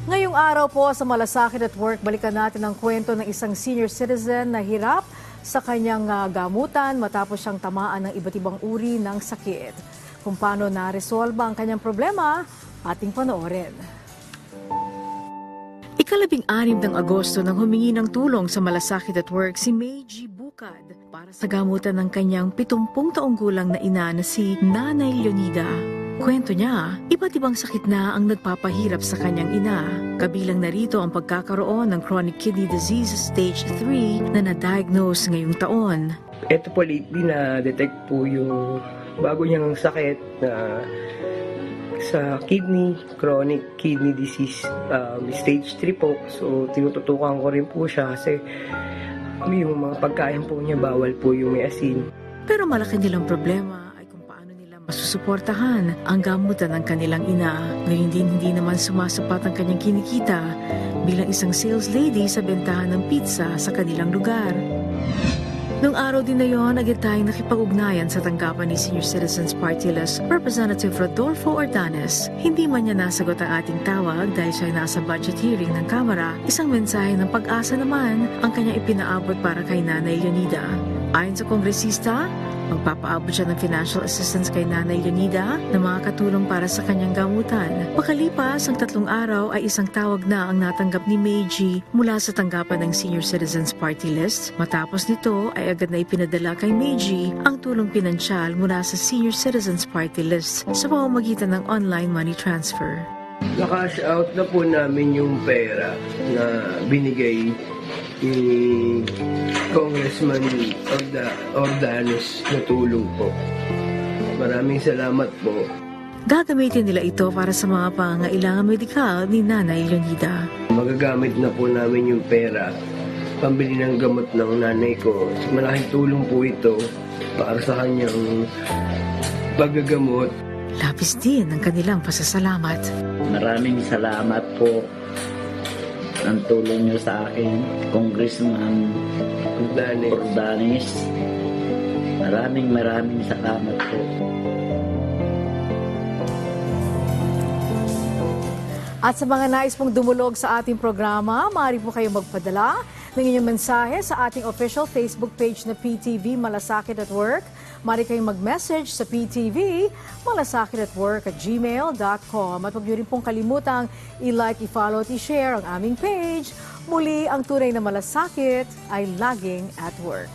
Ngayong araw po sa Malasakit at Work, balikan natin ang kwento ng isang senior citizen na hirap sa kanyang gamutan matapos siyang tamaan ng iba't ibang uri ng sakit. Kung paano na-resolba ang kanyang problema, ating panoorin. Ikalabing-anim ng Agosto nang humingi ng tulong sa Malasakit at Work si May G. Bukad para sa gamutan ng kanyang 70 taong gulang na ina na si Nanay Leonida. Kwento niya, iba't ibang sakit na ang nagpapahirap sa kanyang ina. Kabilang na rito ang pagkakaroon ng chronic kidney disease stage 3 na na-diagnose ngayong taon. Ito po lately na-detect po yung bago niyang sakit na sa kidney, chronic kidney disease stage 3 po. So tinututukan ko rin po siya kasi yung mga pagkain po niya bawal po yung may asin. Pero malaki nilang problema masusuportahan ang gamutan ng kanilang ina. Ngayon din hindi naman sumasapat ang kanyang kinikita bilang isang sales lady sa bentahan ng pizza sa kanilang lugar. Noong araw din na yon, agad tayong nakipag-ugnayan sa tanggapan ni Senior Citizens Party List Representative Rodolfo Ordanes. Hindi man niya nasagot ang ating tawag dahil siya nasa budget hearing ng Kamara. Isang mensahe ng pag-asa naman ang kanyang ipinaabot para kay Nanay Leonida. Ayon sa kongresista, magpapaabot siya ng financial assistance kay Nanay Leonida na makakatulong para sa kanyang gamutan. Makalipas ang 3 araw ay isang tawag na ang natanggap ni Meiji mula sa tanggapan ng Senior Citizens Party List. Matapos nito ay agad na ipinadala kay Meiji ang tulong pinansyal mula sa Senior Citizens Party List sa pamamagitan ng online money transfer. Na-cash out na po namin yung pera na binigay ni Congressman Ordanes na tulong po. Maraming salamat po. Gagamitin nila ito para sa mga pangangailangan medikal ni Nanay Leonida. Magagamit na po namin yung pera pambili ng gamot ng nanay ko. Malaking tulong po ito para sa kanyang paggagamot. Labis din ang kanilang pasasalamat. Maraming salamat po ang tulong niyo sa akin, Congressman Ordanes. Maraming salamat po. At sa mga nais pong dumulog sa ating programa, maaari po kayong magpadala ng inyong mensahe sa ating official Facebook page na PTV Malasakit at Work. Maaari kayong mag-message sa PTV malasakit@work@gmail.com. At huwag niyo rin pong kalimutang i-like, i-follow at i-share ang aming page. Muli, ang tunay na malasakit ay laging at work.